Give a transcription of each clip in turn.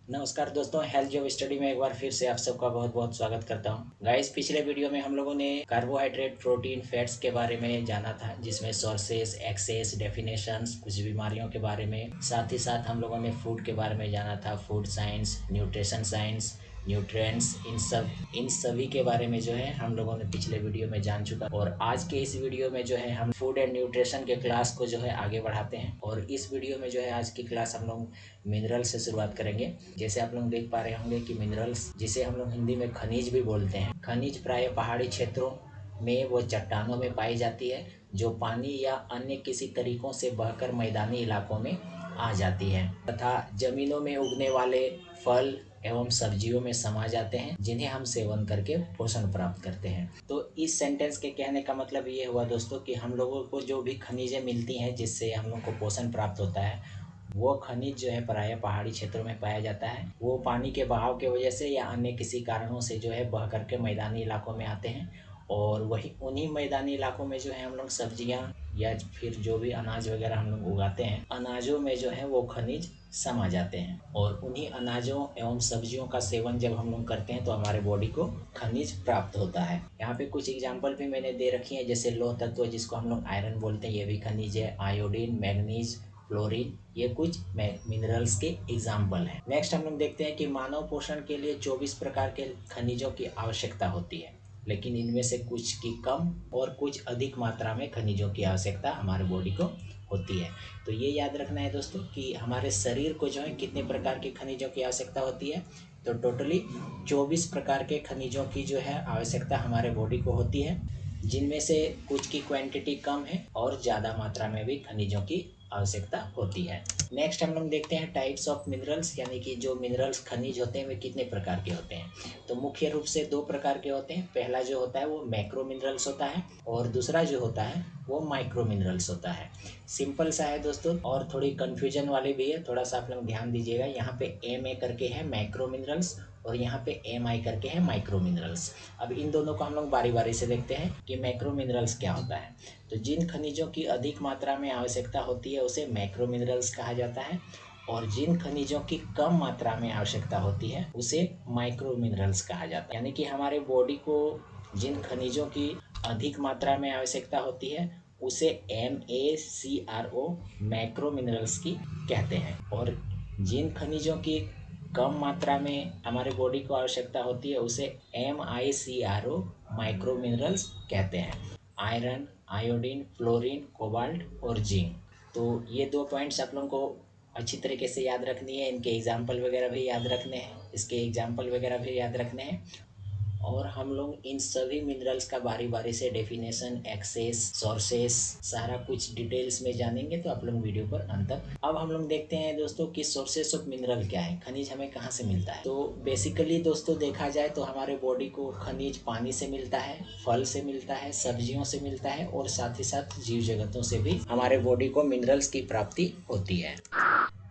नमस्कार दोस्तों, health job study में एक बार फिर से आप सबका बहुत बहुत स्वागत करता हूं। गाइस, पिछले वीडियो में हम लोगों ने कार्बोहाइड्रेट, प्रोटीन, फैट्स के बारे में जाना था, जिसमें सोर्सेस, एक्सेस, डेफिनेशंस, कुछ बीमारियों के बारे में, साथ ही साथ हम लोगों ने फूड के बारे में जाना था, food science, nutrition science, nutrients, इन सभी के बारे में जो है हम लोगों ने पिछले वीडियो में जान चुका। और आज के इस वीडियो में जो है हम फूड एंड न्यूट्रिशन के क्लास को जो है आगे बढ़ाते हैं। और इस वीडियो में जो है आज की क्लास हम लोग मिनरल से शुरुआत करेंगे। जैसे आप लोग देख पा रहे होंगे कि मिनरल्स, जिसे हम लोग हिंदी में खनिज भी बोलते हैं, खनिज प्राय पहाड़ी क्षेत्रों में वो चट्टानों में पाई जाती है, जो पानी या अन्य किसी तरीकों से बहकर मैदानी इलाकों में आ जाती है तथा जमीनों में उगने वाले फल एवं सब्जियों में समा जाते हैं, जिन्हें हम सेवन करके पोषण प्राप्त करते हैं। तो इस सेंटेंस के कहने का मतलब ये हुआ दोस्तों कि हम लोगों को जो भी खनिजें मिलती हैं, जिससे हम लोग को पोषण प्राप्त होता है, वो खनिज जो है प्रायः पहाड़ी क्षेत्रों में पाया जाता है। वो पानी के बहाव की वजह से या अन्य किसी कारणों से जो है बह करके मैदानी इलाकों में आते हैं। और वही उन्हीं मैदानी इलाकों में जो है हम लोग सब्जियां या फिर जो भी अनाज वगैरह हम लोग उगाते हैं, अनाजों में जो है वो खनिज समा जाते हैं। और उन्हीं अनाजों एवं सब्जियों का सेवन जब हम लोग करते हैं तो हमारे बॉडी को खनिज प्राप्त होता है। यहाँ पे कुछ एग्जाम्पल भी मैंने दे रखी है, जैसे लौह तत्व, जिसको हम लोग आयरन बोलते हैं, ये भी खनिज है। आयोडीन, मैग्नीज, फ्लोरीन, ये कुछ मिनरल्स के एग्जाम्पल हैं। नेक्स्ट हम लोग देखते हैं कि मानव पोषण के लिए 24 प्रकार के खनिजों की आवश्यकता होती है, लेकिन इनमें से कुछ की कम और कुछ अधिक मात्रा में खनिजों की आवश्यकता हमारे बॉडी को होती है। तो ये याद रखना है दोस्तों कि हमारे शरीर को जो है कितने प्रकार के खनिजों की आवश्यकता होती है। तो टोटली 24 प्रकार के खनिजों की जो है आवश्यकता हमारे बॉडी को होती है, जिनमें से कुछ की क्वांटिटी कम है और ज़्यादा मात्रा में भी खनिजों की आवश्यकता होती है। नेक्स्ट हम लोग देखते हैं टाइप्स ऑफ मिनरल्स, यानी कि जो मिनरल्स खनिज होते हैं वे कितने प्रकार के होते हैं। तो मुख्य रूप से दो प्रकार के होते हैं। पहला जो होता है वो मैक्रो मिनरल्स होता है और दूसरा जो होता है वो माइक्रो मिनरल्स होता है। सिंपल सा है दोस्तों, और थोड़ी कन्फ्यूजन वाली भी है, थोड़ा सा आप लोग ध्यान दीजिएगा। यहाँ पे MA करके है मैक्रो मिनरल्स और यहाँ पे MI करके है माइक्रो मिनरल्स। अब इन दोनों को हम लोग बारी बारी से देखते हैं कि मैक्रो मिनरल्स क्या होता है। तो जिन खनिजों की अधिक मात्रा में आवश्यकता होती है उसे मैक्रो मिनरल्स कहा जाता है, और जिन खनिजों की कम मात्रा में आवश्यकता होती है उसे माइक्रो मिनरल्स कहा जाता है। यानी कि हमारे बॉडी को जिन खनिजों की अधिक मात्रा में आवश्यकता होती है उसे MACRO मैक्रो मिनरल्स की कहते हैं, और जिन खनिजों की कम मात्रा में हमारे बॉडी को आवश्यकता होती है उसे MICRO माइक्रो मिनरल्स कहते हैं। आयरन, आयोडीन, फ्लोरीन, कोबाल्ट और जिंक। तो ये दो पॉइंट्स आप लोगों को अच्छी तरीके से याद रखनी है। इनके एग्जाम्पल वगैरह भी याद रखने हैं, इसके एग्जाम्पल वगैरह भी याद रखने हैं। और हम लोग इन सभी मिनरल्स का बारी बारी से डेफिनेशन, एक्सेस, सोर्सेस, सारा कुछ डिटेल्स में जानेंगे, तो आप लोग वीडियो पर अंत तक। अब हम लोग देखते हैं दोस्तों कि सोर्सेस ऑफ मिनरल क्या है, खनिज हमें कहाँ से मिलता है। तो बेसिकली दोस्तों देखा जाए तो हमारे बॉडी को खनिज पानी से मिलता है, फल से मिलता है, सब्जियों से मिलता है, और साथ ही साथ जीव जगतों से भी हमारे बॉडी को मिनरल्स की प्राप्ति होती है।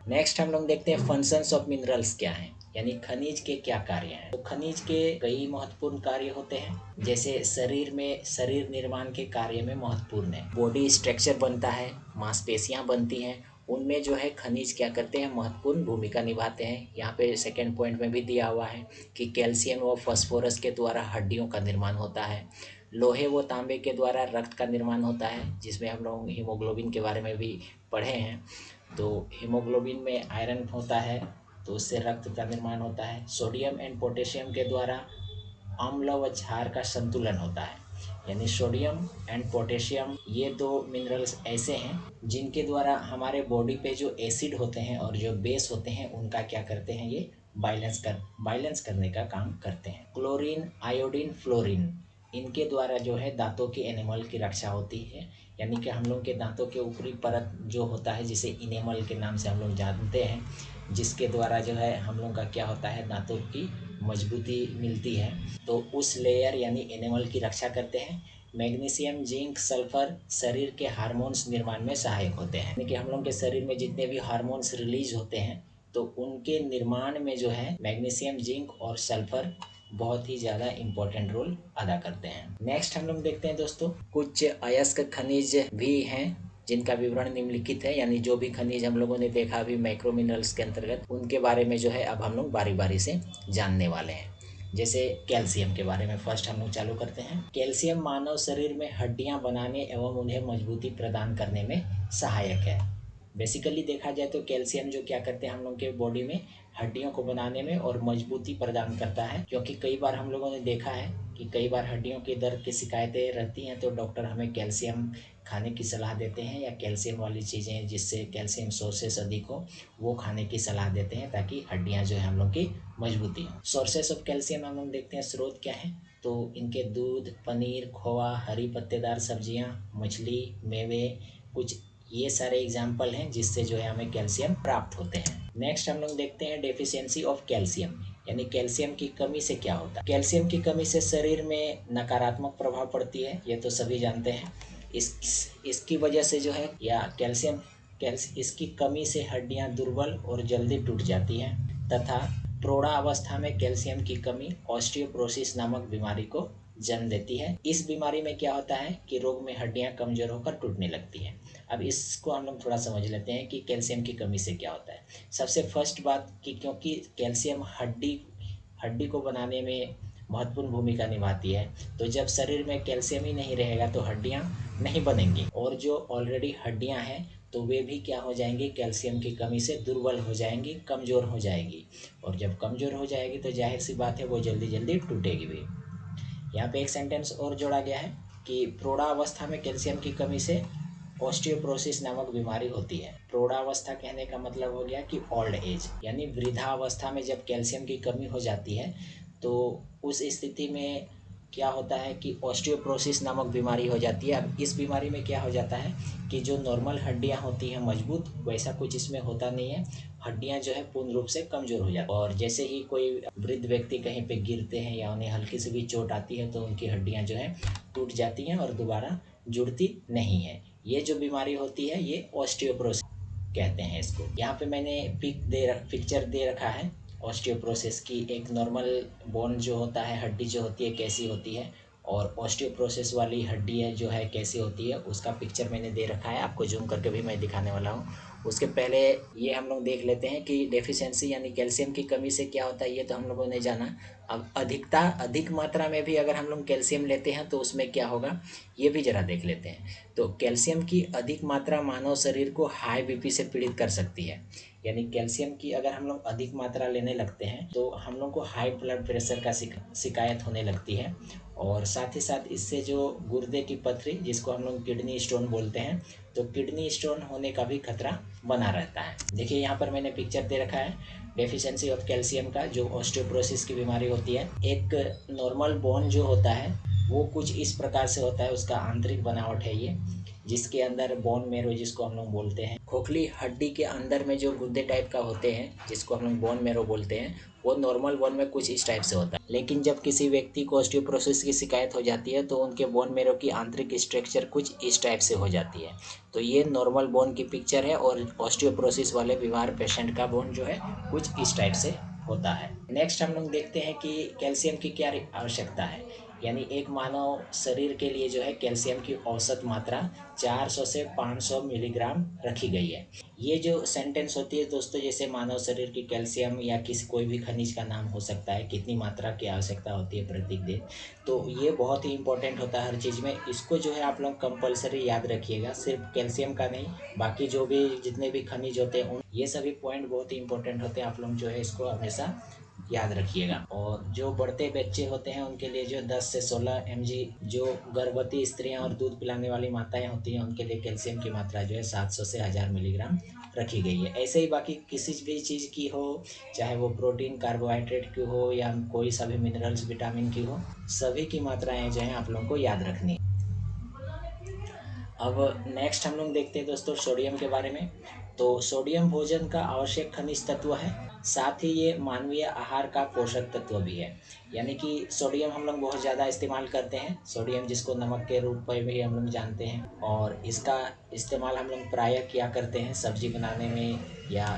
नेक्स्ट हम लोग देखते हैं फंक्शंस ऑफ मिनरल्स क्या हैं, यानी खनिज के क्या कार्य हैं। तो खनिज के कई महत्वपूर्ण कार्य होते हैं, जैसे शरीर निर्माण के कार्य में महत्वपूर्ण है। बॉडी स्ट्रक्चर बनता है, मांसपेशियां बनती हैं, उनमें जो है खनिज क्या करते हैं, महत्वपूर्ण भूमिका निभाते हैं। यहाँ पे सेकंड पॉइंट में भी दिया हुआ है कि कैल्शियम व फास्फोरस के द्वारा हड्डियों का निर्माण होता है। लोहे व तांबे के द्वारा रक्त का निर्माण होता है, जिसमें हम लोग हीमोग्लोबिन के बारे में भी पढ़े हैं। तो हीमोग्लोबिन में आयरन होता है, तो उससे रक्त का निर्माण होता है। सोडियम एंड पोटेशियम के द्वारा अम्ल व क्षार का संतुलन होता है। यानी सोडियम एंड पोटेशियम, ये दो मिनरल्स ऐसे हैं जिनके द्वारा हमारे बॉडी पे जो एसिड होते हैं और जो बेस होते हैं उनका क्या करते हैं, ये बैलेंस करने का काम करते हैं। क्लोरीन, आयोडीन, फ्लोरीन, इनके द्वारा जो है दांतों की एनिमल की रक्षा होती है। यानी कि हम लोग के दांतों के ऊपरी परत जो होता है, जिसे इनेमल के नाम से हम लोग जानते हैं, जिसके द्वारा जो है हम लोग का क्या होता है, दांतों की मजबूती मिलती है। तो उस लेयर यानी एनिमल की रक्षा करते हैं। मैग्नीशियम, जिंक, सल्फर शरीर के हार्मोन्स निर्माण में सहायक होते हैं। यानी कि हम लोग के शरीर में जितने भी हार्मोन्स रिलीज होते हैं, तो उनके निर्माण में जो है मैग्नीशियम, जिंक और सल्फर बहुत ही ज़्यादा इम्पोर्टेंट रोल अदा करते हैं। नेक्स्ट हम लोग देखते हैं दोस्तों, कुछ अयस्क खनिज भी हैं जिनका विवरण निम्नलिखित है, यानी जो भी खनिज हम लोगों ने देखा अभी मैक्रो मिनरल्स के अंतर्गत, उनके बारे में जो है अब हम लोग बारी बारी से जानने वाले हैं। जैसे कैल्शियम के बारे में फर्स्ट हम लोग चालू करते हैं। कैल्शियम मानव शरीर में हड्डियां बनाने एवं उन्हें मजबूती प्रदान करने में सहायक है। बेसिकली देखा जाए तो कैल्शियम जो क्या करते हैं हम लोग के बॉडी में हड्डियों को बनाने में और मजबूती प्रदान करता है, क्योंकि कई बार हम लोगों ने देखा है कि कई बार हड्डियों के दर्द की शिकायतें रहती हैं तो डॉक्टर हमें कैल्शियम खाने की सलाह देते हैं, या कैल्शियम वाली चीज़ें जिससे कैल्शियम सोर्सेस अधिक हो वो खाने की सलाह देते हैं ताकि हड्डियां जो है हम लोग की मजबूती हो। सोर्सेस ऑफ कैल्शियम हम लोग देखते हैं, स्रोत क्या है, तो इनके दूध, पनीर, खोआ, हरी पत्तेदार सब्जियां, मछली, मेवे, कुछ ये सारे एग्जाम्पल हैं जिससे जो है हमें कैल्शियम प्राप्त होते हैं। नेक्स्ट हम लोग देखते हैं डेफिशिएंसी ऑफ कैल्शियम, यानी कैल्शियम की कमी से क्या होता है। कैल्शियम की कमी से शरीर में नकारात्मक प्रभाव पड़ती है, ये तो सभी जानते हैं। इसकी वजह से जो है या इसकी कमी से हड्डियां दुर्बल और जल्दी टूट जाती हैं, तथा प्रौढ़ावस्था में कैल्शियम की कमी ऑस्टियोपोरोसिस नामक बीमारी को जन्म देती है। इस बीमारी में क्या होता है कि रोग में हड्डियां कमजोर होकर टूटने लगती हैं। अब इसको हम लोग थोड़ा समझ लेते हैं कि कैल्शियम की कमी से क्या होता है। सबसे फर्स्ट बात कि क्योंकि कैल्शियम हड्डी को बनाने में महत्वपूर्ण भूमिका निभाती है, तो जब शरीर में कैल्शियम ही नहीं रहेगा तो हड्डियां नहीं बनेंगी, और जो ऑलरेडी हड्डियां हैं तो वे भी क्या हो जाएंगी, कैल्शियम की कमी से दुर्बल हो जाएंगी, कमज़ोर हो जाएगी, और जब कमज़ोर हो जाएगी तो जाहिर सी बात है वो जल्दी जल्दी टूटेगी भी। यहाँ पे एक सेंटेंस और जोड़ा गया है कि प्रौढ़ावस्था में कैल्शियम की कमी से ऑस्टियोपोरोसिस नामक बीमारी होती है। प्रौढ़ावस्था कहने का मतलब हो गया कि ओल्ड एज, यानी वृद्धावस्था में जब कैल्शियम की कमी हो जाती है तो उस स्थिति में क्या होता है कि ऑस्टियोपोरोसिस नामक बीमारी हो जाती है। अब इस बीमारी में क्या हो जाता है कि जो नॉर्मल हड्डियां होती हैं मजबूत, वैसा कुछ इसमें होता नहीं है, हड्डियां जो है पूर्ण रूप से कमज़ोर हो जाती हैं, और जैसे ही कोई वृद्ध व्यक्ति कहीं पे गिरते हैं या उन्हें हल्की सी भी चोट आती है तो उनकी हड्डियां जो है टूट जाती हैं और दोबारा जुड़ती नहीं है। ये जो बीमारी होती है ये ऑस्टियोपोरोसिस कहते हैं इसको। यहाँ पे मैंने पिक्चर दे रखा है ऑस्टियोपोरोसिस की। एक नॉर्मल बोन जो होता है, हड्डी जो होती है कैसी होती है, और ऑस्टियोपोरोसिस वाली हड्डी है जो है कैसी होती है, उसका पिक्चर मैंने दे रखा है, आपको जूम करके भी मैं दिखाने वाला हूँ। उसके पहले ये हम लोग देख लेते हैं कि डेफिशिएंसी यानी कैल्शियम की कमी से क्या होता है, ये तो हम लोगों ने जाना। अब अधिक मात्रा में भी अगर हम लोग कैल्शियम लेते हैं तो उसमें क्या होगा, ये भी ज़रा देख लेते हैं। तो कैल्शियम की अधिक मात्रा मानव शरीर को हाई बीपी से पीड़ित कर सकती है, यानी कैल्शियम की अगर हम लोग अधिक मात्रा लेने लगते हैं तो हम लोग को हाई ब्लड प्रेशर का शिकायत होने लगती है, और साथ ही साथ इससे जो गुर्दे की पथरी, जिसको हम लोग किडनी स्टोन बोलते हैं, तो किडनी स्टोन होने का भी खतरा बना रहता है। देखिए यहाँ पर मैंने पिक्चर दे रखा है डेफिशिएंसी ऑफ कैल्शियम का, जो ऑस्टियोपोरोसिस की बीमारी होती है। एक नॉर्मल बोन जो होता है वो कुछ इस प्रकार से होता है, उसका आंतरिक बनावट है ये, जिसके अंदर बोन मेरो जिसको हम लोग बोलते हैं, खोखली हड्डी के अंदर में जो गुर्दे टाइप का होते हैं जिसको हम लोग बोन मेरो बोलते हैं, वो नॉर्मल बोन में कुछ इस टाइप से होता है। लेकिन जब किसी व्यक्ति को ऑस्टियोपोरोसिस की शिकायत हो जाती है तो उनके बोन मेरो की आंतरिक स्ट्रक्चर कुछ इस टाइप से हो जाती है। तो ये नॉर्मल बोन की पिक्चर है, और ऑस्टियोपोरोसिस वाले बीमार पेशेंट का बोन जो है कुछ इस टाइप से होता है। नेक्स्ट हम लोग देखते हैं कि कैल्शियम की क्या आवश्यकता है, यानी एक मानव शरीर के लिए जो है कैल्शियम की औसत मात्रा 400 से 500 मिलीग्राम रखी गई है। ये जो सेंटेंस होती है दोस्तों, जैसे मानव शरीर की कैल्शियम या किसी कोई भी खनिज का नाम हो सकता है, कितनी मात्रा की आवश्यकता होती है प्रतिदिन, तो ये बहुत ही इंपॉर्टेंट होता है हर चीज़ में। इसको जो है आप लोग कंपलसरी याद रखिएगा, सिर्फ कैल्शियम का नहीं, बाकी जो भी जितने भी खनिज होते हैं ये सभी पॉइंट बहुत ही इंपॉर्टेंट होते हैं। आप लोग जो है इसको हमेशा याद रखिएगा। और जो बढ़ते बच्चे होते हैं उनके लिए जो 10 से 16 mg, जो गर्भवती स्त्रियां और दूध पिलाने वाली माताएं होती हैं उनके लिए कैल्शियम की मात्रा जो है 700 से 1000 मिलीग्राम रखी गई है। ऐसे ही बाकी किसी भी चीज़ की हो, चाहे वो प्रोटीन कार्बोहाइड्रेट की हो या कोई सा भी मिनरल्स विटामिन की हो, सभी की मात्राएं जो हैं आप लोगों को याद रखनी है। अब नेक्स्ट हम लोग देखते हैं दोस्तों सोडियम के बारे में। तो सोडियम भोजन का आवश्यक खनिज तत्व है, साथ ही ये मानवीय आहार का पोषक तत्व भी है। यानी कि सोडियम हम लोग बहुत ज़्यादा इस्तेमाल करते हैं, सोडियम जिसको नमक के रूप में भी हम लोग जानते हैं, और इसका इस्तेमाल हम लोग प्रायः किया करते हैं सब्जी बनाने में या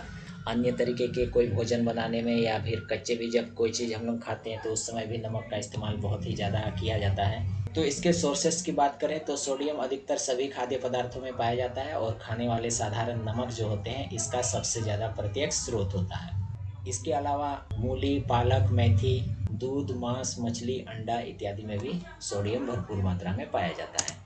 अन्य तरीके के कोई भोजन बनाने में, या फिर कच्चे भी जब कोई चीज़ हम लोग खाते हैं तो उस समय भी नमक का इस्तेमाल बहुत ही ज़्यादा किया जाता है। तो इसके सोर्सेस की बात करें तो सोडियम अधिकतर सभी खाद्य पदार्थों में पाया जाता है और खाने वाले साधारण नमक जो होते हैं इसका सबसे ज़्यादा प्रत्यक्ष स्रोत होता है। इसके अलावा मूली, पालक, मेथी, दूध, मांस, मछली, अंडा इत्यादि में भी सोडियम भरपूर मात्रा में पाया जाता है।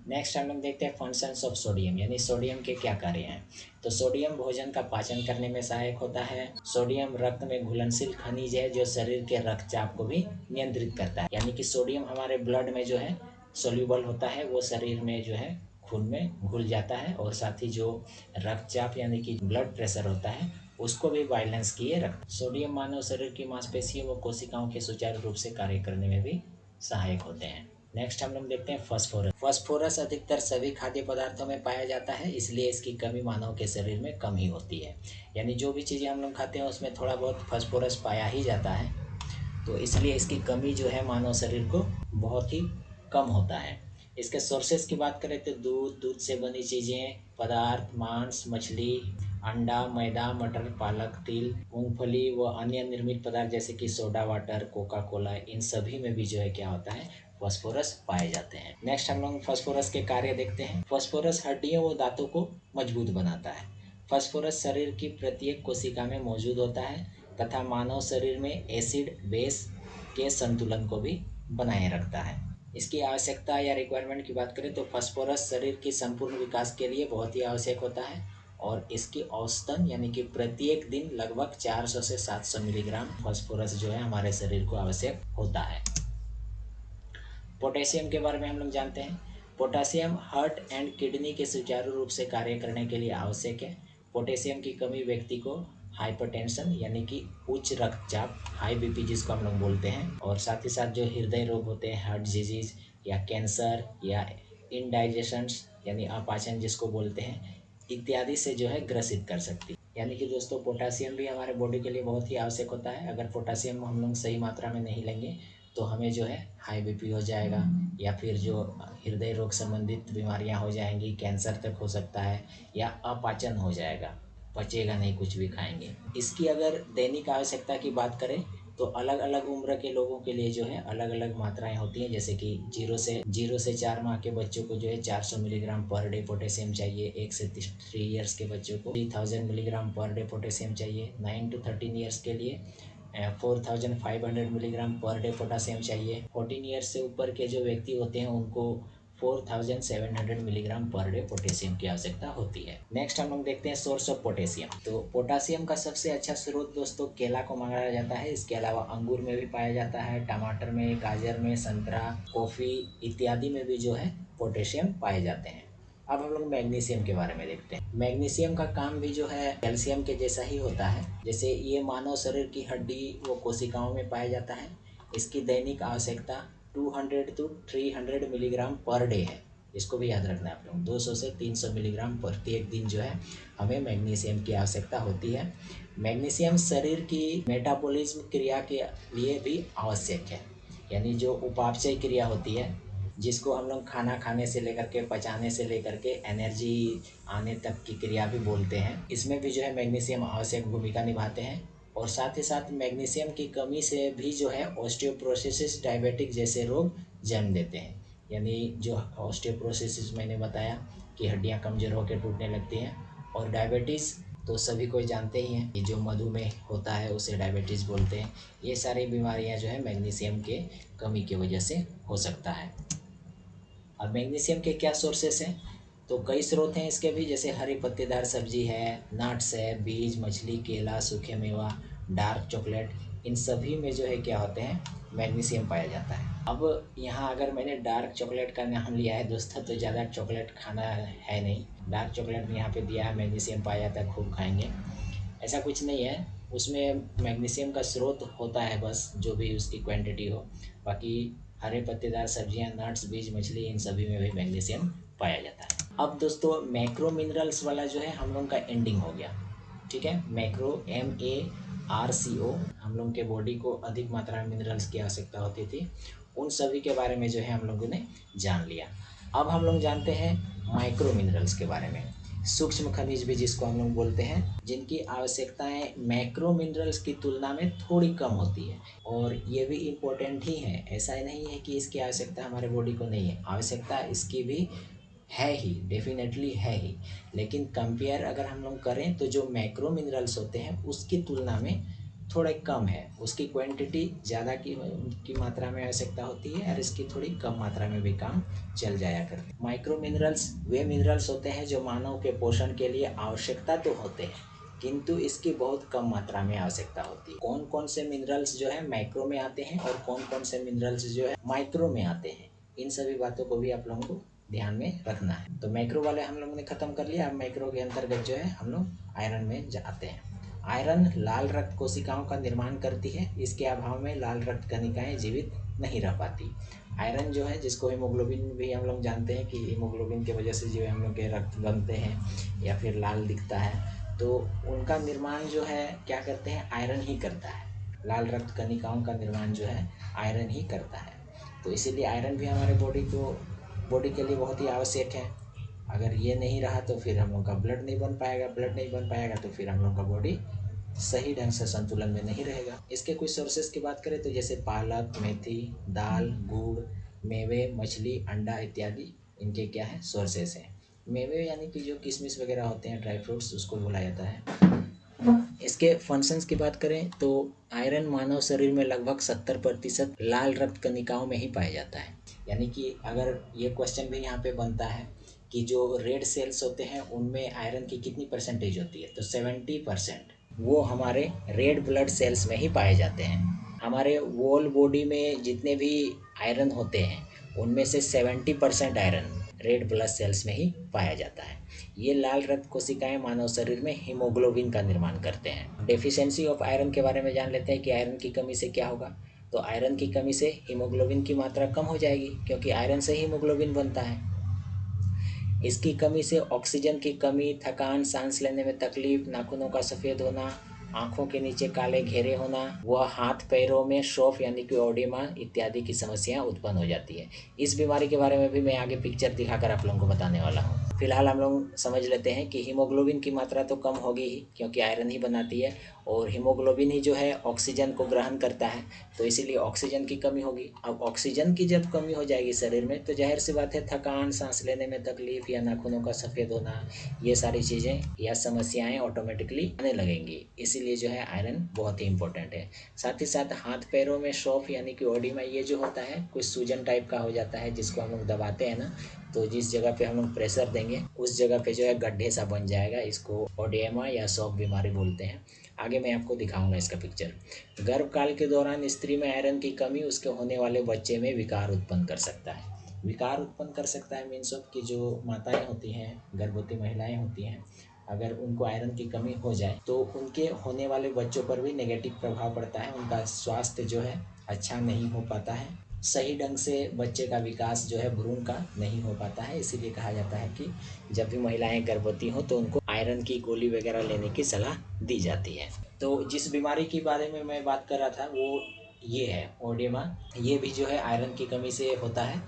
नेक्स्ट हम लोग देखते हैं फंक्शंस ऑफ सोडियम, यानी सोडियम के क्या कार्य हैं। तो सोडियम भोजन का पाचन करने में सहायक होता है। सोडियम रक्त में घुलनशील खनिज है जो शरीर के रक्तचाप को भी नियंत्रित करता है, यानी कि सोडियम हमारे ब्लड में जो है सोल्यूबल होता है, वो शरीर में जो है खून में घुल जाता है और साथ ही जो रक्तचाप यानी कि ब्लड प्रेशर होता है उसको भी बैलेंस किए रखता है। सोडियम मानव शरीर की मांसपेशियों व कोशिकाओं के सुचारू रूप से कार्य करने में भी सहायक होते हैं। नेक्स्ट हम लोग देखते हैं फास्फोरस। फास्फोरस अधिकतर सभी खाद्य पदार्थों में पाया जाता है, इसलिए इसकी कमी मानव के शरीर में कम ही होती है। यानी जो भी चीज़ें हम लोग खाते हैं उसमें थोड़ा बहुत फास्फोरस पाया ही जाता है, तो इसलिए इसकी कमी जो है मानव शरीर को बहुत ही कम होता है। इसके सोर्सेस की बात करें तो दूध, दूध से बनी चीज़ें, पदार्थ, मांस, मछली, अंडा, मैदा, मटर, पालक, तिल, मूंगफली व अन्य निर्मित पदार्थ जैसे कि सोडा वाटर, कोका कोला, इन सभी में भी जो है क्या होता है फास्फोरस पाए जाते हैं। नेक्स्ट हम लोग फास्फोरस के कार्य देखते हैं। फास्फोरस हड्डियों व दांतों को मजबूत बनाता है। फास्फोरस शरीर की प्रत्येक कोशिका में मौजूद होता है तथा मानव शरीर में एसिड बेस के संतुलन को भी बनाए रखता है। इसकी आवश्यकता या रिक्वायरमेंट की बात करें तो फास्फोरस शरीर के संपूर्ण विकास के लिए बहुत ही आवश्यक होता है और इसकी औसतन यानी कि प्रत्येक दिन लगभग 400 से 700 मिलीग्राम फास्फोरस जो है हमारे शरीर को आवश्यक होता है। पोटेशियम के बारे में हम लोग जानते हैं। पोटेशियम हार्ट एंड किडनी के सुचारू रूप से कार्य करने के लिए आवश्यक है। पोटेशियम की कमी व्यक्ति को हाइपरटेंशन यानी कि उच्च रक्तचाप, हाई बीपी जिसको हम लोग बोलते हैं, और साथ ही साथ जो हृदय रोग होते हैं, हार्ट डिजीज या कैंसर या इनडाइजेशंस यानी अपाचन जिसको बोलते हैं, इत्यादि से जो है ग्रसित कर सकती है। यानी कि दोस्तों पोटेशियम भी हमारे बॉडी के लिए बहुत ही आवश्यक होता है। अगर पोटेशियम हम लोग सही मात्रा में नहीं लेंगे तो हमें जो है हाई बीपी हो जाएगा या फिर जो हृदय रोग संबंधित बीमारियां हो जाएंगी, कैंसर तक हो सकता है या अपाचन हो जाएगा, पचेगा नहीं कुछ भी खाएंगे। इसकी अगर दैनिक आवश्यकता की बात करें तो अलग अलग उम्र के लोगों के लिए जो है अलग अलग मात्राएं होती हैं। जैसे कि 0 से 4 माह के बच्चों को जो है 400 मिलीग्राम पर डे पोटेशियम चाहिए। 1 से 3 ईयर्स के बच्चों को 3000 मिलीग्राम पर डे पोटेशियम चाहिए। 9 to 13 ईयर्स के लिए 4500 मिलीग्राम पर डे पोटेशियम चाहिए। 14 ईयर्स से ऊपर के जो व्यक्ति होते हैं उनको 4700 मिलीग्राम पर डे पोटेशियम की आवश्यकता होती है। नेक्स्ट हम लोग देखते हैं सोर्स ऑफ पोटेशियम। तो पोटेशियम का सबसे अच्छा स्रोत दोस्तों केला को माना जाता है। इसके अलावा अंगूर में भी पाया जाता है, टमाटर में, गाजर में, संतरा, कॉफ़ी इत्यादि में भी जो है पोटेशियम पाए जाते हैं। अब हम लोग मैग्नीशियम के बारे में देखते हैं। मैग्नीशियम का काम भी जो है कैल्शियम के जैसा ही होता है। जैसे ये मानव शरीर की हड्डी व कोशिकाओं में पाया जाता है। इसकी दैनिक आवश्यकता 200 to 300 मिलीग्राम पर डे है। इसको भी याद रखना है आप लोग। 200 से 300 मिलीग्राम प्रत्येक दिन जो है हमें मैग्नीशियम की आवश्यकता होती है। मैग्नीशियम शरीर की मेटाबॉलिज्म क्रिया के लिए भी आवश्यक है, यानी जो उपापचय क्रिया होती है जिसको हम लोग खाना खाने से लेकर के पचाने से लेकर के एनर्जी आने तक की क्रिया भी बोलते हैं, इसमें भी जो है मैग्नीशियम आवश्यक भूमिका निभाते हैं। और साथ ही साथ मैग्नीशियम की कमी से भी जो है ऑस्टियोपोरोसिस, डायबिटिक जैसे रोग जन्म देते हैं। यानी जो ऑस्टियोपोरोसिस मैंने बताया कि हड्डियां कमज़ोर होकर टूटने लगती हैं, और डायबिटीज़ तो सभी कोई जानते ही हैं कि जो मधुमेह होता है उसे डायबिटीज़ बोलते हैं। ये सारी बीमारियां जो है मैग्नीशियम के कमी की वजह से हो सकता है। अब मैग्नीशियम के क्या सोर्सेस हैं, तो कई स्रोत हैं इसके भी। जैसे हरी पत्तेदार सब्जी है, नट्स है, बीज, मछली, केला, सूखे मेवा, डार्क चॉकलेट, इन सभी में जो है क्या होते हैं मैग्नीशियम पाया जाता है। अब यहाँ अगर मैंने डार्क चॉकलेट का नाम लिया है दोस्तों तो ज़्यादा चॉकलेट खाना है नहीं। डार्क चॉकलेट में यहाँ पे दिया है मैग्नीशियम पाया जाता है, खूब खाएंगे, ऐसा कुछ नहीं है। उसमें मैग्नीशियम का स्रोत होता है बस, जो भी उसकी क्वांटिटी हो। बाकी हरे पत्तेदार सब्जियां, नट्स, बीज, मछली, इन सभी में भी मैग्नीशियम पाया जाता है। अब दोस्तों मैक्रो मिनरल्स वाला जो है हम लोग का एंडिंग हो गया, ठीक है। मैक्रो MARCO हम लोग के बॉडी को अधिक मात्रा में मिनरल्स की आवश्यकता होती थी, उन सभी के बारे में जो है हम लोगों ने जान लिया। अब हम लोग जानते हैं माइक्रो मिनरल्स के बारे में। सूक्ष्म खनिज भी जिसको हम लोग बोलते हैं, जिनकी आवश्यकताएं मैक्रो मिनरल्स की तुलना में थोड़ी कम होती है। और ये भी इम्पोर्टेंट ही है, ऐसा ही नहीं है कि इसकी आवश्यकता हमारे बॉडी को नहीं है, आवश्यकता इसकी भी है ही, डेफिनेटली है ही। लेकिन कंपेयर अगर हम लोग करें तो जो मैक्रो मिनरल्स होते हैं उसकी तुलना में थोड़े कम है, उसकी क्वांटिटी ज़्यादा की मात्रा में आवश्यकता होती है और इसकी थोड़ी कम मात्रा में भी काम चल जाया करते हैं। माइक्रो मिनरल्स वे मिनरल्स होते हैं जो मानव के पोषण के लिए आवश्यकता तो होते हैं, किंतु इसकी बहुत कम मात्रा में आवश्यकता होती है। कौन कौन से मिनरल्स जो है मैक्रो में आते हैं और कौन कौन से मिनरल्स जो है माइक्रो में आते हैं, इन सभी बातों को भी आप लोगों को ध्यान में रखना है। तो मैक्रो वाले हम लोगों ने खत्म कर लिया। अब मैक्रो के अंतर्गत जो है हम लोग आयरन में जाते हैं। आयरन लाल रक्त कोशिकाओं का निर्माण करती है, इसके अभाव में लाल रक्त कणिकाएं जीवित नहीं रह पाती। आयरन जो है, जिसको हीमोग्लोबिन भी हम लोग जानते हैं कि हीमोग्लोबिन की वजह से जो है हम लोग के रक्त बनते हैं या फिर लाल दिखता है, तो उनका निर्माण जो है क्या करते हैं, आयरन ही करता है। लाल रक्त कणिकाओं का निर्माण जो है आयरन ही करता है। तो इसीलिए आयरन भी हमारे बॉडी के लिए बहुत ही आवश्यक है। अगर ये नहीं रहा तो फिर हम लोग का ब्लड नहीं बन पाएगा, ब्लड नहीं बन पाएगा तो फिर हम लोग का बॉडी सही ढंग से संतुलन में नहीं रहेगा। इसके कुछ सोर्सेज की बात करें तो जैसे पालक, मेथी, दाल, गुड़, मेवे, मछली, अंडा इत्यादि इनके क्या है, सोर्सेस हैं। मेवे यानी कि जो किशमिश वगैरह होते हैं, ड्राई फ्रूट्स, उसको बोला जाता है। इसके फंक्शंस की बात करें तो आयरन मानव शरीर में लगभग 70% लाल रक्त कणिकाओं में ही पाया जाता है। यानी कि अगर ये क्वेश्चन भी यहाँ पे बनता है कि जो रेड सेल्स होते हैं उनमें आयरन की कितनी परसेंटेज होती है, तो 70% वो हमारे रेड ब्लड सेल्स में ही पाए जाते हैं। हमारे होल बॉडी में जितने भी आयरन होते हैं उनमें से 70% आयरन रेड ब्लड सेल्स में ही पाया जाता है। ये लाल रक्त कोशिकाएं मानव शरीर में हीमोग्लोबिन का निर्माण करते हैं। डेफिशिएंसी ऑफ आयरन के बारे में जान लेते हैं कि आयरन की कमी से क्या होगा। तो आयरन की कमी से हीमोग्लोबिन की मात्रा कम हो जाएगी, क्योंकि आयरन से हीमोग्लोबिन बनता है। इसकी कमी से ऑक्सीजन की कमी, थकान, सांस लेने में तकलीफ, नाखूनों का सफ़ेद होना, आंखों के नीचे काले घेरे होना, व हाथ पैरों में शौफ यानी कि ओडिमा इत्यादि की समस्याएं उत्पन्न हो जाती है। इस बीमारी के बारे में भी मैं आगे पिक्चर दिखाकर आप लोगों को बताने वाला हूँ। फिलहाल हम लोग समझ लेते हैं कि हीमोग्लोबिन की मात्रा तो कम होगी ही, क्योंकि आयरन ही बनाती है और हीमोग्लोबिन ही जो है ऑक्सीजन को ग्रहण करता है, तो इसीलिए ऑक्सीजन की कमी होगी। अब ऑक्सीजन की जब कमी हो जाएगी शरीर में तो जाहिर सी बात है थकान, सांस लेने में तकलीफ या नाखूनों का सफ़ेद होना, ये सारी चीज़ें या समस्याएं ऑटोमेटिकली आने लगेंगी। इसीलिए जो है आयरन बहुत ही इंपॉर्टेंट है। साथ ही साथ हाथ पैरों में शौफ यानी कि ओडिमा, ये जो होता है कुछ सूजन टाइप का हो जाता है, जिसको हम लोग दबाते हैं ना, तो जिस जगह पे हम लोग प्रेशर देंगे उस जगह पे जो है गड्ढे सा बन जाएगा, इसको ओडियमा या शौफ बीमारी बोलते हैं। आगे मैं आपको दिखाऊंगा इसका पिक्चर। गर्भकाल के दौरान स्त्री में आयरन की कमी उसके होने वाले बच्चे में विकार उत्पन्न कर सकता है। विकार उत्पन्न कर सकता है मीन्स ऑफ कि जो माताएं होती हैं, गर्भवती महिलाएं होती हैं, अगर उनको आयरन की कमी हो जाए तो उनके होने वाले बच्चों पर भी नेगेटिव प्रभाव पड़ता है। उनका स्वास्थ्य जो है अच्छा नहीं हो पाता है, सही ढंग से बच्चे का विकास जो है भ्रूण का नहीं हो पाता है। इसीलिए कहा जाता है कि जब भी महिलाएं गर्भवती हों तो उनको आयरन की गोली वगैरह लेने की सलाह दी जाती है। तो जिस बीमारी के बारे में मैं बात कर रहा था वो ये है ओडेमा। ये भी जो है आयरन की कमी से होता है।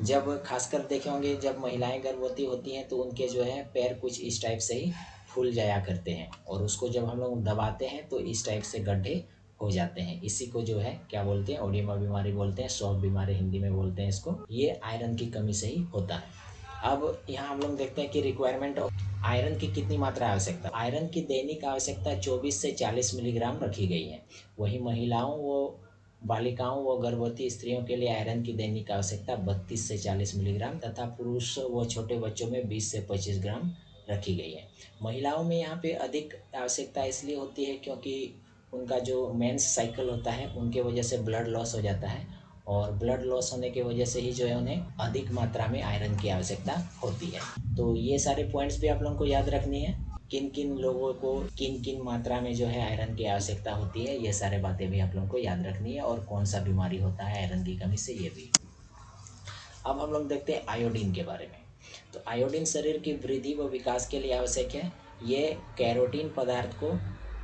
जब खासकर देखे होंगे जब महिलाएं गर्भवती होती हैं तो उनके जो है पैर कुछ इस टाइप से ही फूल जाया करते हैं, और उसको जब हम लोग दबाते हैं तो इस टाइप से गड्ढे हो जाते हैं। इसी को जो है क्या बोलते हैं, ओडिमा बीमारी बोलते हैं, शौफ बीमारी हिंदी में बोलते हैं इसको। ये आयरन की कमी से ही होता है। अब यहाँ हम लोग देखते हैं कि रिक्वायरमेंट आयरन की कितनी मात्रा आवश्यकता। आयरन की दैनिक आवश्यकता 24 से 40 मिलीग्राम रखी गई है। वहीं महिलाओं व बालिकाओं व गर्भवती स्त्रियों के लिए आयरन की दैनिक आवश्यकता 32 से 40 मिलीग्राम तथा पुरुष व छोटे बच्चों में 20 से 25 ग्राम रखी गई है। महिलाओं में यहाँ पे अधिक आवश्यकता इसलिए होती है क्योंकि उनका जो मेंस साइकिल होता है उनके वजह से ब्लड लॉस हो जाता है, और ब्लड लॉस होने की वजह से ही जो है उन्हें अधिक मात्रा में आयरन की आवश्यकता होती है। तो ये सारे पॉइंट्स भी आप लोगों को याद रखनी है, किन किन लोगों को किन किन मात्रा में जो है आयरन की आवश्यकता होती है, ये सारे बातें भी आप लोगों को याद रखनी है, और कौन सा बीमारी होता है आयरन की कमी से ये भी। अब हम लोग देखते हैं आयोडीन के बारे में। तो आयोडीन शरीर की वृद्धि व विकास के लिए आवश्यक है। ये कैरोटीन पदार्थ को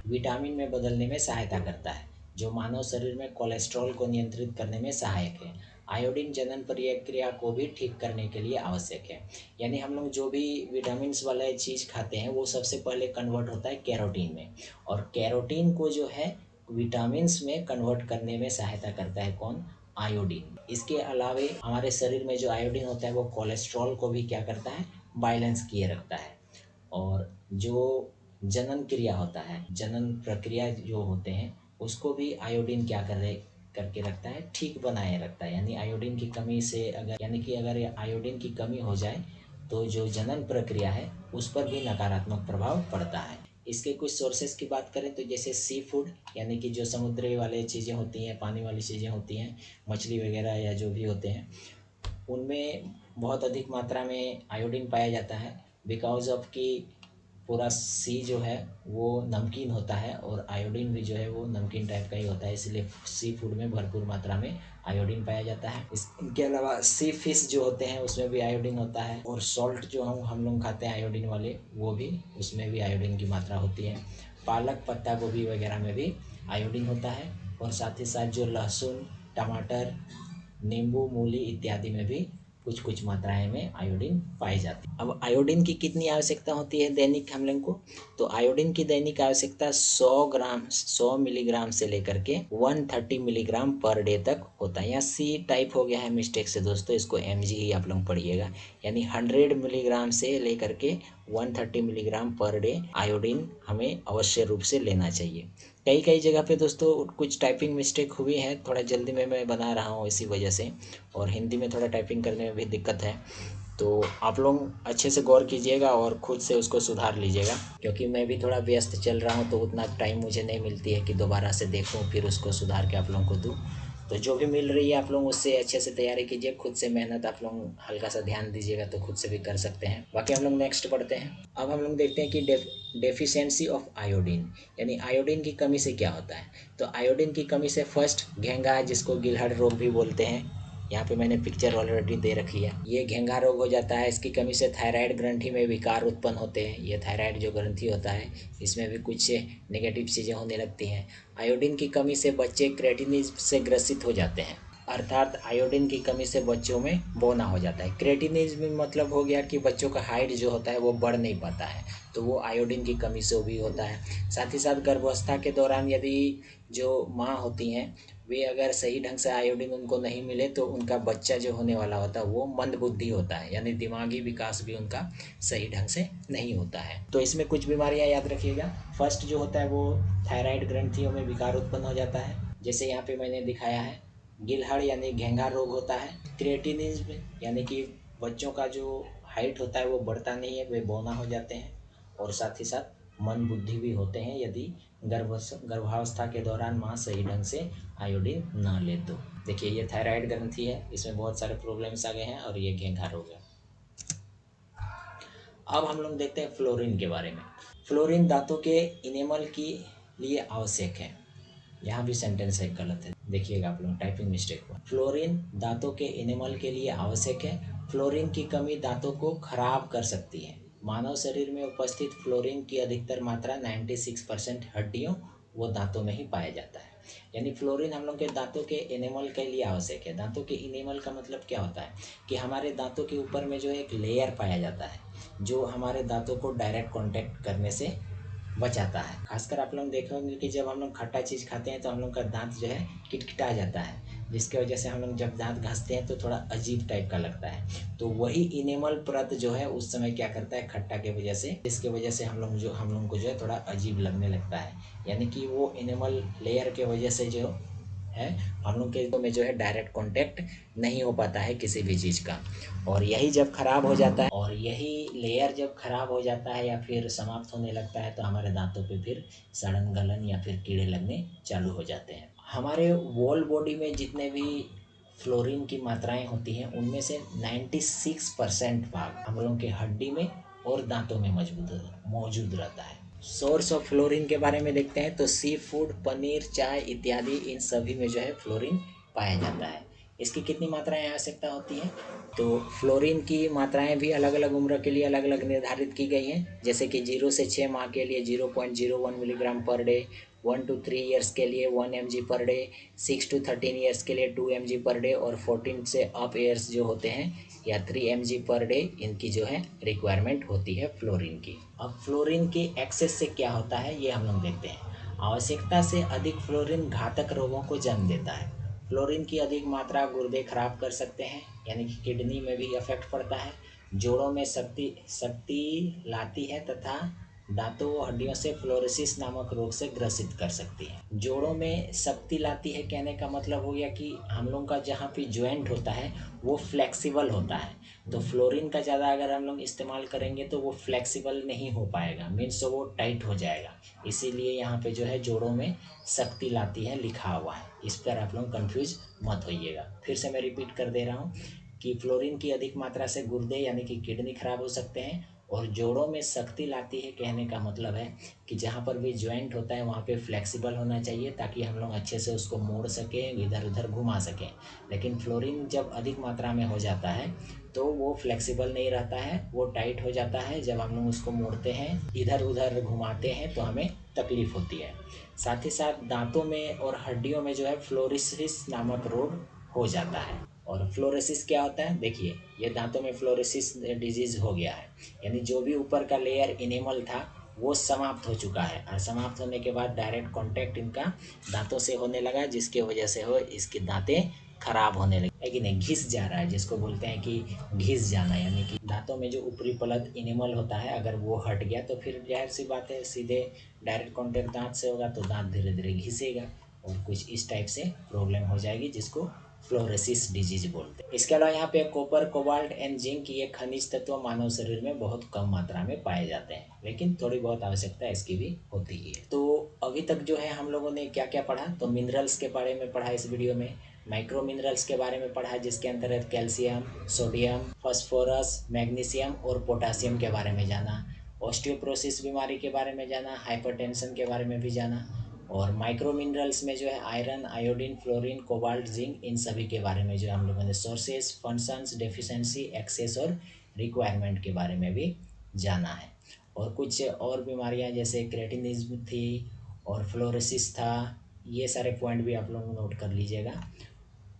विटामिन में बदलने में सहायता करता है, जो मानव शरीर में कोलेस्ट्रॉल को नियंत्रित करने में सहायक है। आयोडीन जनन प्रक्रिया को भी ठीक करने के लिए आवश्यक है। यानी हम लोग जो भी विटामिन वाला चीज़ खाते हैं वो सबसे पहले कन्वर्ट होता है कैरोटीन में, और कैरोटीन को जो है विटामिन्स में कन्वर्ट करने में सहायता करता है कौन? आयोडीन। इसके अलावे हमारे शरीर में जो आयोडीन होता है वो कोलेस्ट्रॉल को भी क्या करता है? बैलेंस किए रखता है। और जो जनन क्रिया होता है, जनन प्रक्रिया जो होते हैं उसको भी आयोडीन क्या करके रखता है? ठीक बनाए रखता है। यानी आयोडीन की कमी से अगर आयोडीन की कमी हो जाए तो जो जनन प्रक्रिया है उस पर भी नकारात्मक प्रभाव पड़ता है। इसके कुछ सोर्सेज की बात करें तो जैसे सी फूड, यानी कि जो समुद्री वाले चीज़ें होती हैं, पानी वाली चीज़ें होती हैं, मछली वगैरह या जो भी होते हैं, उनमें बहुत अधिक मात्रा में आयोडीन पाया जाता है। बिकॉज ऑफ कि पूरा सी जो है वो नमकीन होता है और आयोडीन भी जो है वो नमकीन टाइप का ही होता है, इसलिए सी फूड में भरपूर मात्रा में आयोडीन पाया जाता है। इसके अलावा सी फिश जो होते हैं उसमें भी आयोडीन होता है, और सॉल्ट जो हम लोग खाते हैं आयोडीन वाले, वो भी उसमें भी आयोडीन की मात्रा होती है। पालक, पत्ता गोभी वगैरह में भी आयोडीन होता है, और साथ ही साथ जो लहसुन, टमाटर, नींबू, मूली इत्यादि में भी कुछ कुछ मात्राएं में आयोडीन पाई जाती है। अब आयोडीन की कितनी आवश्यकता होती है दैनिक हम लोग को? तो आयोडीन की दैनिक आवश्यकता 100 मिलीग्राम से लेकर के 130 मिलीग्राम पर डे तक होता है। यहाँ सी टाइप हो गया है मिस्टेक से दोस्तों, इसको mg ही आप लोग पढ़िएगा। यानी 100 मिलीग्राम से लेकर के 130 मिलीग्राम पर डे आयोडीन हमें अवश्य रूप से लेना चाहिए। कई कई जगह पे दोस्तों कुछ टाइपिंग मिस्टेक हुई है, थोड़ा जल्दी में मैं बना रहा हूँ इसी वजह से, और हिंदी में थोड़ा टाइपिंग करने में भी दिक्कत है। तो आप लोग अच्छे से गौर कीजिएगा और खुद से उसको सुधार लीजिएगा, क्योंकि मैं भी थोड़ा व्यस्त चल रहा हूँ तो उतना टाइम मुझे नहीं मिलती है कि दोबारा से देखूँ फिर उसको सुधार के आप लोगों को दूँ। तो जो भी मिल रही है आप लोग उससे अच्छे से तैयारी कीजिए, खुद से मेहनत आप लोग हल्का सा ध्यान दीजिएगा तो खुद से भी कर सकते हैं। बाकी हम लोग नेक्स्ट पढ़ते हैं। अब हम लोग देखते हैं कि डेफिशिएंसी ऑफ आयोडीन, यानी आयोडीन की कमी से क्या होता है। तो आयोडीन की कमी से फर्स्ट घेंघा, जिसको गिलहड़ रोग भी बोलते हैं, यहाँ पे मैंने पिक्चर ऑलरेडी दे रखी है, ये घेंघा रोग हो जाता है। इसकी कमी से थायराइड ग्रंथि में विकार उत्पन्न होते हैं। ये थायराइड जो ग्रंथि होता है इसमें भी कुछ नेगेटिव चीज़ें होने लगती हैं। आयोडीन की कमी से बच्चे क्रेटिनिज्म से ग्रसित हो जाते हैं, अर्थात आयोडीन की कमी से बच्चों में बौना हो जाता है। क्रेटिनिज्म मतलब हो गया कि बच्चों का हाइट जो होता है वो बढ़ नहीं पाता है, तो वो आयोडीन की कमी से भी होता है। साथ ही साथ गर्भावस्था के दौरान यदि जो माँ होती हैं वे अगर सही ढंग से आयोडीन उनको नहीं मिले तो उनका बच्चा जो होने वाला होता है वो मंदबुद्धि होता है, यानी दिमागी विकास भी उनका सही ढंग से नहीं होता है। तो इसमें कुछ बीमारियां याद रखिएगा। फर्स्ट जो होता है वो थायराइड ग्रंथियों में विकार उत्पन्न हो जाता है, जैसे यहाँ पे मैंने दिखाया है। गिलहड़ यानी घेंघा रोग होता है। क्रिएटिनिज्म यानी कि बच्चों का जो हाइट होता है वो बढ़ता नहीं है, वे बौना हो जाते हैं। और साथ ही साथ मन बुद्धि भी होते हैं यदि गर्भावस्था के दौरान माँ सही ढंग से आयोडीन ना ले तो। देखिए ये थायराइड ग्रंथि है, इसमें बहुत सारे प्रॉब्लम्स आ गए हैं, और ये घेंघा रोग है। अब हम लोग देखते हैं फ्लोरीन के बारे में। फ्लोरीन दांतों के इनेमल के लिए आवश्यक है। यहाँ भी सेंटेंस है गलत है, देखिएगा आप लोग टाइपिंग मिस्टेक हुआ। फ्लोरीन दांतों के इनेमल के लिए आवश्यक है। फ्लोरीन की कमी दांतों को खराब कर सकती है। मानव शरीर में उपस्थित फ्लोरीन की अधिकतर मात्रा 96% हड्डियों व दांतों में ही पाया जाता है। यानी फ्लोरीन हम लोग के दांतों के इनेमल के लिए आवश्यक है। दांतों के इनेमल का मतलब क्या होता है कि हमारे दांतों के ऊपर में जो एक लेयर पाया जाता है जो हमारे दांतों को डायरेक्ट कांटेक्ट करने से बचाता है। खासकर आप लोग देखे होंगे कि जब हम लोग खट्टा चीज़ खाते हैं तो हम लोग का दांत जो है किटकिटा जाता है, जिसके वजह से हम लोग जब दांत घासते हैं तो थोड़ा अजीब टाइप का लगता है। तो वही इनेमल परत जो है उस समय क्या करता है, खट्टा के वजह से, इसके वजह से हम लोग को जो है थोड़ा अजीब लगने लगता है। यानी कि वो इनेमल लेयर के वजह से जो है हम लोग के में जो है डायरेक्ट कांटेक्ट नहीं हो पाता है किसी भी चीज़ का। और यही जब खराब हो जाता है, और यही लेयर जब खराब हो जाता है या फिर समाप्त होने लगता है तो हमारे दांतों पे फिर सड़न गलन या फिर कीड़े लगने चालू हो जाते हैं। हमारे वोल बॉडी में जितने भी फ्लोरीन की मात्राएं होती हैं उनमें से 96% भाग हम लोगों के हड्डी में और दांतों में मौजूद रहता है। सोर्स ऑफ फ्लोरीन के बारे में देखते हैं तो सी फूड, पनीर, चाय इत्यादि इन सभी में जो है फ्लोरीन पाया जाता है। इसकी कितनी मात्राएं आवश्यकता होती है? तो फ्लोरीन की मात्राएं भी अलग अलग उम्र के लिए अलग अलग निर्धारित की गई हैं, जैसे कि 0 से 6 माह के लिए 0.01 milligram per day, 1 to 3 years के लिए 1 mg per day, 6 to 13 years के लिए 2 mg पर डे, और 14 से अप ईयर्स जो होते हैं या 3 mg पर डे, इनकी जो है रिक्वायरमेंट होती है फ्लोरीन की। अब फ्लोरीन की एक्सेस से क्या होता है ये हम लोग देखते हैं। आवश्यकता से अधिक फ्लोरीन घातक रोगों को जन्म देता है। फ्लोरीन की अधिक मात्रा गुर्दे खराब कर सकते हैं, यानी कि किडनी में भी इफेक्ट पड़ता है, जोड़ों में शक्ति शक्ति लाती है तथा दांतों व हड्डियों से फ्लोरोसिस नामक रोग से ग्रसित कर सकती है। जोड़ों में शक्ति लाती है कहने का मतलब हो गया कि हम लोग का जहाँ पे ज्वाइंट होता है वो फ्लेक्सिबल होता है, तो फ्लोरीन का ज़्यादा अगर हम लोग इस्तेमाल करेंगे तो वो फ्लेक्सिबल नहीं हो पाएगा, मीन्स वो टाइट हो जाएगा। इसीलिए यहाँ पे जो है जोड़ों में शक्ति लाती है लिखा हुआ है, इस पर आप लोग कन्फ्यूज मत होइएगा। फिर से मैं रिपीट कर दे रहा हूँ कि फ्लोरीन की अधिक मात्रा से गुर्दे यानी कि किडनी खराब हो सकते हैं, और जोड़ों में शक्ति लाती है कहने का मतलब है कि जहाँ पर भी ज्वाइंट होता है वहाँ पे फ्लेक्सिबल होना चाहिए ताकि हम लोग अच्छे से उसको मोड़ सकें, इधर उधर घुमा सकें। लेकिन फ्लोरीन जब अधिक मात्रा में हो जाता है तो वो फ्लेक्सिबल नहीं रहता है, वो टाइट हो जाता है। जब हम लोग उसको मोड़ते हैं, इधर उधर घुमाते हैं तो हमें तकलीफ होती है। साथ ही साथ दांतों में और हड्डियों में जो है फ्लोरोसिस नामक रोग हो जाता है। और फ्लोरोसिस क्या होता है, देखिए ये दांतों में फ्लोरोसिस डिजीज हो गया है, यानी जो भी ऊपर का लेयर इनेमल था वो समाप्त हो चुका है, और समाप्त होने के बाद डायरेक्ट कांटेक्ट इनका दांतों से होने लगा, जिसकी वजह से हो इसकी दांतें खराब होने लगी, लेकिन नहीं घिस जा रहा है, जिसको बोलते हैं कि घिस जाना, यानी कि दांतों में जो ऊपरी परत इनेमल होता है अगर वो हट गया तो फिर जाहिर सी बात है सीधे डायरेक्ट कांटेक्ट दांत से होगा तो दांत धीरे धीरे घिसेगा और कुछ इस टाइप से प्रॉब्लम हो जाएगी, जिसको फ्लोरोसिस डिजीज बोलते हैं। इसके अलावा यहाँ पे कॉपर, कोबाल्ट एंड जिंक ये खनिज तत्व मानव शरीर में बहुत कम मात्रा में पाए जाते हैं, लेकिन थोड़ी बहुत आवश्यकता इसकी भी होती है। तो अभी तक जो है हम लोगों ने क्या क्या पढ़ा, तो मिनरल्स के बारे में पढ़ा इस वीडियो में, माइक्रो मिनरल्स के बारे में पढ़ा जिसके अंतर्गत कैल्शियम, सोडियम, फास्फोरस, मैग्नीशियम और पोटासियम के बारे में जाना, ऑस्टियोपोरोसिस बीमारी के बारे में जाना, हाइपरटेंशन के बारे में भी जाना, और माइक्रो मिनरल्स में जो है iron, iodine, fluorine, cobalt, zinc, इन सभी के बारे में जो हम लोगों ने सोर्सेस, फंक्शंस, डेफिशिएंसी, एक्सेस और रिक्वायरमेंट के बारे में भी जाना है। और कुछ और बीमारियां जैसे क्रेटिनिज्म थी और फ्लोरोसिस था, ये सारे पॉइंट भी आप लोग नोट कर लीजिएगा।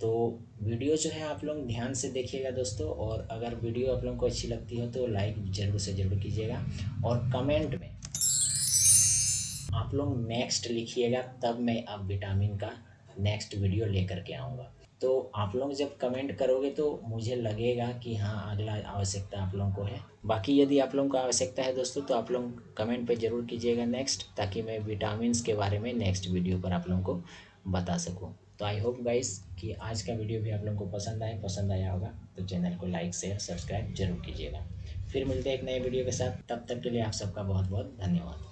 तो वीडियो जो है आप लोग ध्यान से देखिएगा दोस्तों, और अगर वीडियो आप लोगों को अच्छी लगती हो तो लाइक ज़रूर से ज़रूर कीजिएगा, और कमेंट में आप लोग नेक्स्ट लिखिएगा, तब मैं अब विटामिन का नेक्स्ट वीडियो लेकर के आऊँगा। तो आप लोग जब कमेंट करोगे तो मुझे लगेगा कि हाँ अगला आवश्यकता आप लोगों को है। बाकी यदि आप लोगों को आवश्यकता है दोस्तों तो आप लोग कमेंट पे ज़रूर कीजिएगा नेक्स्ट, ताकि मैं विटामिन्स के बारे में नेक्स्ट वीडियो पर आप लोगों को बता सकूँ। तो आई होप गाइस कि आज का वीडियो भी आप लोगों को पसंद आया होगा, तो चैनल को लाइक शेयर सब्सक्राइब जरूर कीजिएगा। फिर मिलते हैं एक नए वीडियो के साथ, तब तक के लिए आप सबका बहुत बहुत धन्यवाद।